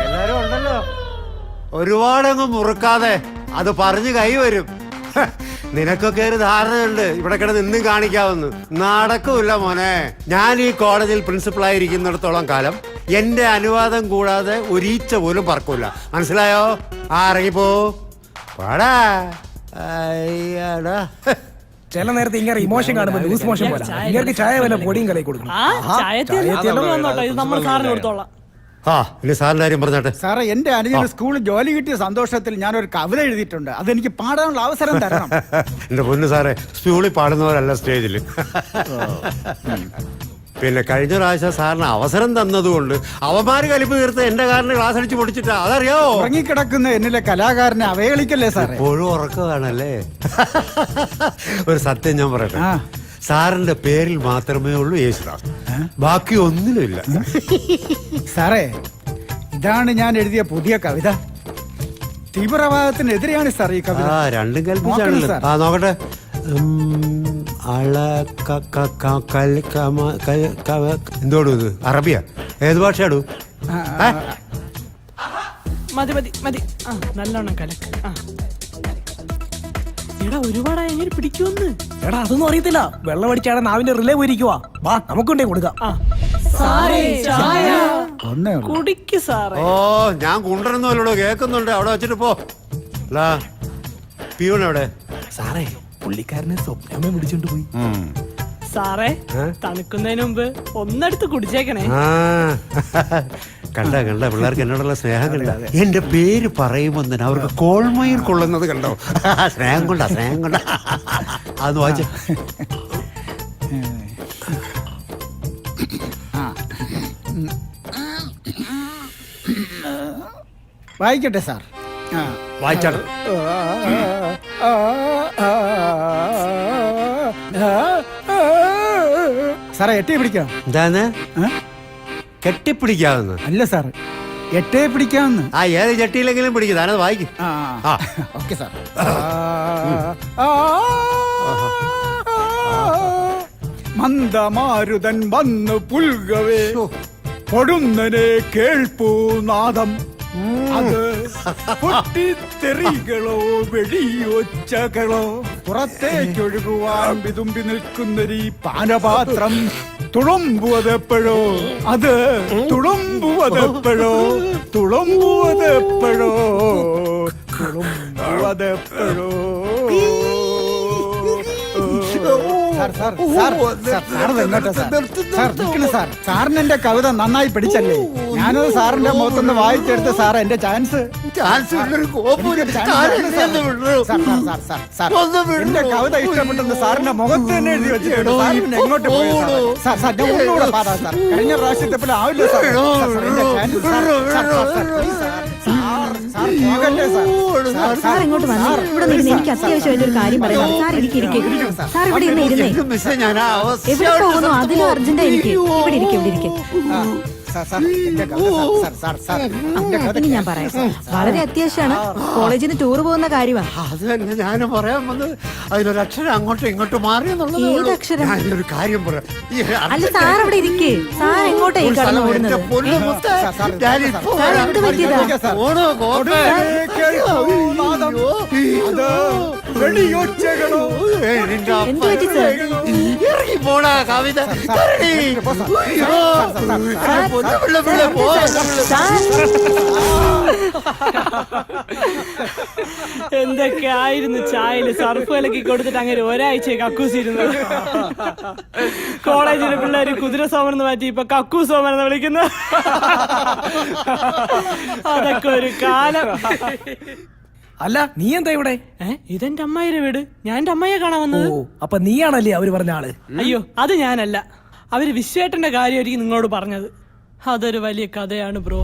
എല്ലാരും ഉണ്ടല്ലോ. ഒരുപാടങ്ങ് മുറുക്കാതെ അത് പറഞ്ഞു കൈ വരും. നിനക്കൊക്കെ ഒരു ധാരണയുണ്ട് ഇവിടെ കിടന്ന് ഇന്നും കാണിക്കാവുന്നു. നടക്കൂല മോനെ. ഞാൻ ഈ കോളേജിൽ പ്രിൻസിപ്പളായിരിക്കുന്നിടത്തോളം കാലം എന്റെ അനുവാദം കൂടാതെ ഒരീച്ച പോലും പറക്കൂല. മനസ്സിലായോ? ഇറങ്ങിപ്പോ പാടാ. അയ്യാടാ. ചില നേരത്തെ ഇങ്ങനെ ഇമോഷൻ കാണുമ്പോൾ ലൂസ് മോഷൻ പോലെ ഇങ്ങനെ ചായ വല്ല പൊടിയും കലയി കൊടുക്കണം. ഇനി സാറിന്റെ കാര്യം പറഞ്ഞാട്ടെ. സാറേ, എന്റെ അനുജന് സ്കൂളിൽ ജോലി കിട്ടിയ സന്തോഷത്തിൽ ഞാനൊരു കവിത എഴുതിയിട്ടുണ്ട്. അതെനിക്ക് പാടാനുള്ള അവസരം തരണം. എന്റെ പൊന്നു സാറേ, സ്കൂളിൽ പാടുന്നവരല്ല സ്റ്റേജിൽ. പിന്നെ കഴിഞ്ഞ പ്രാവശ്യം സാറിന് അവസരം തന്നതുകൊണ്ട് അവന്മാര് കലിപ്പ് തീർത്ത് എന്റെ കാറിന് ക്ലാസ് അടിച്ച് പൊടിച്ചിട്ടാ. അതറിയാവോ? ഉറങ്ങിക്കിടക്കുന്ന എന്നിലെ കലാകാരനെ അവഹേളിക്കല്ലേ സാറേ. എപ്പോഴും ഉറക്കമാണല്ലേ. ഒരു സത്യം ഞാൻ പറയട്ടെ. സാറിന്റെ പേരിൽ മാത്രമേ ഉള്ളൂ യേശുദാസ്, ബാക്കി ഒന്നിലുമില്ല. സാറേ, ഇതാണ് ഞാൻ എഴുതിയ പുതിയ കവിത. തീവ്രവാദത്തിനെതിരെയാണ് സാർ ഈ കവിത. രണ്ടും കൽപ്പിച്ചാണല്ലോ. നോക്കട്ടെ. എന്തോടു ഇത്? അറബിയ? ഏത് ഭാഷയാടു? മതി മതി മതി. നല്ലോണം കലക്ക്. എടാ, ഒരുപാടായി എങ്ങനെ പിടിക്കുമെന്ന്. എടാ, അതൊന്നും അറിയത്തില്ല. വെള്ളം അടിച്ചാണ് നാവിന്റെ റിലേ പോയിരിക്കുവാ. വാ, നമുക്കുണ്ടേ കൊടുക്കാം. കുടിക്ക് സാറേ. ഓ, ഞാൻ കൊണ്ടുവരുന്നല്ലോ. കേൾക്കുന്നുണ്ട്. അവിടെ വെച്ചിട്ട് പോ. പിയൂൺ എവിടെ? സാറേ, പുള്ളിക്കാരനെ സ്വപ്നമേ പിടിച്ചോണ്ട് പോയി. സാറേ, തണുക്കുന്നതിന് മുമ്പ് ഒന്നെടുത്ത് കുടിച്ചേക്കണേ. കണ്ട പിള്ളേർക്ക് എന്നോടുള്ള സ്നേഹം കണ്ട. എന്റെ പേര് പറയുമ്പോ തന്നെ അവർക്ക് കോൾമയിൽ കൊള്ളുന്നത് കണ്ടോ? സ്നേഹം കൊണ്ടാ. അതൊന്ന് വായിച്ച. വായിക്കട്ടെ സാർ. വായിച്ചാണ്. സാറേ, എട്ടേ പിടിക്കാം. എന്താന്ന്? കെട്ടിപ്പിടിക്കാവുന്ന? അല്ല സാർ, എട്ടേ പിടിക്കാവുന്ന. ഏത് ചട്ടിയിലെങ്കിലും പിടിക്കും. താനത് വായിക്കും. Okay sir. മന്ദമാരുതൻ വന്നു പുൽകവേ പൊടുന്നനെ കേൾപ്പൂ നാദം. അത് പൊട്ടിത്തെറികളോ വെടിയൊച്ചകളോ പുറത്തേക്കൊഴുകുവാൻ വിതുമ്പി നിൽക്കുന്നൊരു പാനപാത്രം തുളുമ്പുവതെപ്പോഴോ. അത് തുളുമ്പുവതെപ്പോഴോ. സാറിന് എന്റെ കവിത നന്നായി പിടിച്ചല്ലേ? ഞാനത് സാറിന്റെ മുഖത്തുനിന്ന് വായിച്ചെടുത്ത് സാർ എന്റെ ചാൻസ്. എന്റെ കവിത ഇഷ്ടപ്പെട്ടെന്ന് സാറിന്റെ മുഖത്ത് തന്നെ എഴുതി വെച്ചിട്ടുണ്ട്. സാറിന് എങ്ങോട്ട് പോയി? ഒന്നുകൂടെ പാടാ സാർ. കഴിഞ്ഞ പ്രാവശ്യത്തെ പോലെ ആവില്ല സാർ. ഇങ്ങോട്ട് വന്നു. ഇവിടെ നിന്ന് എനിക്ക് അത്യാവശ്യമായിട്ട് ഒരു കാര്യം പറയാം. സാർ ഇരിക്കും. സാർ ഇവിടെ ഇരുന്നേ. എവിടെ പോകുന്നു? അതിലും അർജന്റ് എനിക്ക്. ഇവിടെ ഇരിക്കും. ഇനി ഞാൻ പറയാം. വളരെ അത്യാവശ്യമാണ്. കോളേജിന് ടൂർ പോകുന്ന കാര്യമാണ്. അത് തന്നെ ഞാനും പറയാൻ വന്നത്. അതിലൊരു അക്ഷരം അങ്ങോട്ടും ഇങ്ങോട്ടും മാറിയെന്നുള്ളത്. ഏത് അക്ഷരം? ഞാനൊരു കാര്യം പറയാം. അല്ല, സാർ അവിടെ ഇരിക്കേ. സാർ എങ്ങോട്ടായി കടന്നു ഓടുന്നത്? സാർ എന്ത് പറ്റിയതാ? എന്ത് പറ്റി സാർ? ഇറങ്ങി പോടാ കവിത. എന്തൊക്കെ ആയിരുന്നു ചായയില് സർഫ് കലക്കി കൊടുത്തിട്ട് അങ്ങനെ ഒരാഴ്ച കക്കൂസിരുന്നത്. കോളേജിലെ പിള്ളേര് കുതിര സോമനെന്ന് മാറ്റി ഇപ്പൊ കക്കൂ സോമനെന്ന് വിളിക്കുന്നു. അതൊക്കെ ഒരു കാലം. അല്ല, നീ എന്താ ഇവിടെ? ഇതെന്റെ അമ്മായിയുടെ വീട്. ഞാൻ എന്റെ അമ്മയെ കാണാൻ വന്നത്. അപ്പൊ നീയാണല്ലേ അവര് പറഞ്ഞ ആള്? അയ്യോ, അത് ഞാനല്ല. അവര് വിശ്വേട്ടന്റെ കാര്യമായിരിക്കും നിങ്ങളോട് പറഞ്ഞത്. അതൊരു വലിയ കഥയാണ് ബ്രോ.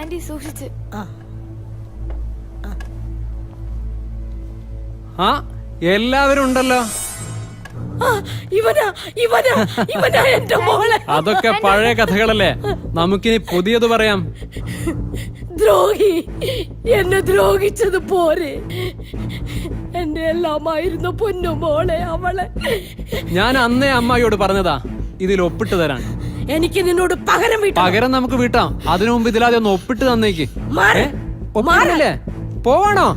ആന്റി സൂക്ഷിച്ച്. എല്ലാവരും ഉണ്ടല്ലോ. ഇവനാ എന്റെ മോളെ. അതൊക്കെ പഴയ കഥകളല്ലേ, നമുക്കിനി പുതിയത് പറയാം. ദ്രോഹി, എന്നെ ദ്രോഹിച്ചത് പോരെ. എന്റെ എല്ലാമായിരുന്നു പൊന്നു മോളെ അവളെ. ഞാൻ അന്നേ അമ്മായിയോട് പറഞ്ഞതാ ഇതിൽ ഒപ്പിട്ട് തരാൻ. എനിക്ക് നിന്നോട് പകരം വീട്ടാം. പകരം നമുക്ക് വീട്ടാം. അതിനു മുമ്പ് ഇതിലാദ്യം ഒന്ന് ഒപ്പിട്ട് തന്നേക്ക്. മാറ്. ഒപ്പിട്ടില്ലേ? പോവാണോ?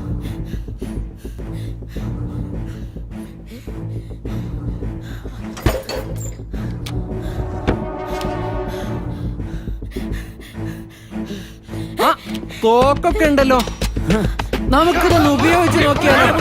ആ, തോക്കൊക്കെ ഉണ്ടല്ലോ, നമുക്കിതൊന്ന് ഉപയോഗിച്ച് നോക്കിയാലോ?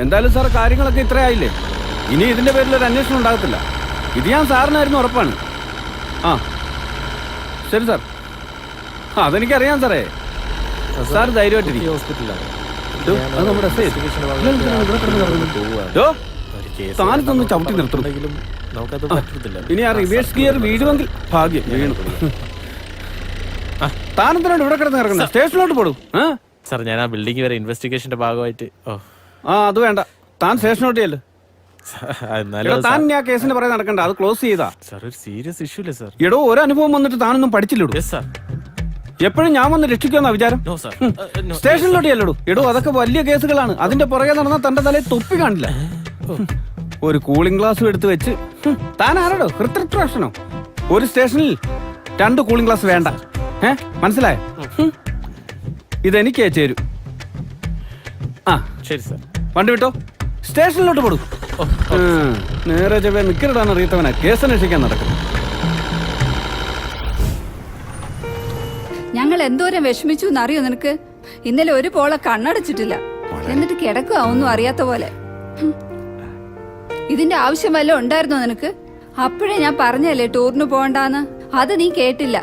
എന്തായാലും സാർ കാര്യങ്ങളൊക്കെ ഇത്രയായില്ലേ, ഇനി ഇതിന്റെ പേരിൽ ഒരു അന്വേഷണം ഉണ്ടാകത്തില്ല. ഇത് ഞാൻ സാറിനായിരുന്നു ഉറപ്പാണ്. ആ ശരി സാർ. അതെനിക്കറിയാം സാറേ. സാർ ധൈര്യമായിട്ടിരിക്കും. അത് നമ്മുടെ സ്ഥാനത്തൊന്ന് ചവിട്ടി നിർത്തണം. ഇനി ആ റിവേഴ്സ് ഗിയർ വീഴുമെങ്കിൽ ഭാഗ്യം. വീണു. താനെന്തിനാണ് ഇവിടെ കിടന്ന് ഇറങ്ങുന്നത്? സ്റ്റേഷനിലോട്ട് പോടും. സാർ, ഞാൻ ആ ബിൽഡിംഗ് വരെ ഇൻവെസ്റ്റിഗേഷന്റെ ഭാഗമായിട്ട്. ആ അത് വേണ്ട, താൻ സ്റ്റേഷനോട്ട് ചെയ്യല്ലോ. താൻ ആ കേസിന്റെ പറയാൻ നടക്കണ്ട, അത് ക്ലോസ് ചെയ്താ. സാർ, ഒരു സീരിയസ് ഇഷ്യൂ അല്ലേ സാർ? എടോ, ഒരു അനുഭവം വന്നിട്ട് താനൊന്നും പഠിച്ചില്ലടോ. എപ്പോഴും ഞാൻ വന്ന് രക്ഷിക്കുമെന്ന വിചാരം? സ്റ്റേഷനിലോട്ട് ചെല്ലടൂ. എടോ, അതൊക്കെ വലിയ കേസുകളാണ്. അതിന്റെ പുറകെ നടന്നാൽ തന്റെ തലയിൽ തൊപ്പി കാണില്ല. ഒരു കൂളിംഗ് ഗ്ലാസ് എടുത്ത് വെച്ച് താൻ ആരാടോ? ഹൃത്രക്ഷനോ? ഒരു സ്റ്റേഷനിൽ 2 കൂളിംഗ് ഗ്ലാസ് വേണ്ട. മനസ്സിലായോ? ഇതെനിക്കേ ചേരൂ. ആ ശരി സാർ, വണ്ടി വിട്ടോ, സ്റ്റേഷനിലോട്ട് പോടും. നേരെ ചെവ്വേ നിക്കറിടാൻ അറിയത്തവനാ കേസ് അന്വേഷിക്കാൻ നടക്കും. ഞങ്ങൾ എന്തോരം വിഷമിച്ചു എന്നറിയോ നിനക്ക്? ഇന്നലെ ഒരു പോളെ കണ്ണടച്ചിട്ടില്ല, എന്നിട്ട് കിടക്കുക ഒന്നും അറിയാത്ത പോലെ. ഇതിന്റെ ആവശ്യം വല്ലതും ഉണ്ടായിരുന്നോ നിനക്ക്? അപ്പോഴേ ഞാൻ പറഞ്ഞല്ലേ ടൂറിന് പോകണ്ടാന്ന്. അത് നീ കേട്ടില്ല.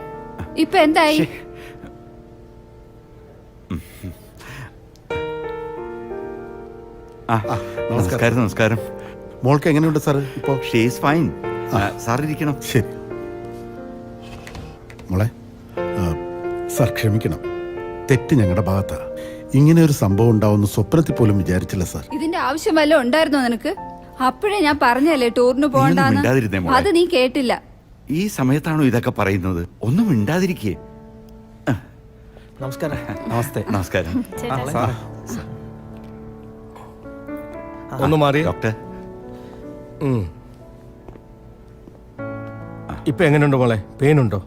ഇപ്പൊ എന്തായി? നമസ്കാരം. നമസ്കാരം. മോൾക്ക് എങ്ങനെയുണ്ട് സാർ? ഇപ്പോൾ ഷീസ് ഫൈൻ. സാർ ഇരിക്കണം. ശരി മോളെ. സാർ ക്ഷമിക്കണം, തെറ്റ് ഞങ്ങളുടെ ഭാഗത്താ. ഇങ്ങനെ ഒരു സംഭവം ഉണ്ടാവുന്ന സ്വപ്നത്തിൽ പോലും വിചാരിച്ചില്ല സാർ. ഇതിന്റെ ആവശ്യം വല്ലതും ഉണ്ടായിരുന്നോ നിനക്ക്? അപ്പോഴേ ഞാൻ പറഞ്ഞല്ലേ ടൂറിന് പോകണ്ടാന്ന്. അത് നീ കേട്ടില്ല. ഈ സമയത്താണോ ഇതൊക്കെ പറയുന്നത്? ഒന്നും മിണ്ടാതിരിക്കേ. നമസ്കാരം. നമസ്തേ. നമസ്കാരം. ഒന്ന് മാറി ഡോക്ടർ. ഇപ്പൊ എങ്ങനെയുണ്ട് മോളെ? പെയിൻ ഉണ്ടോ?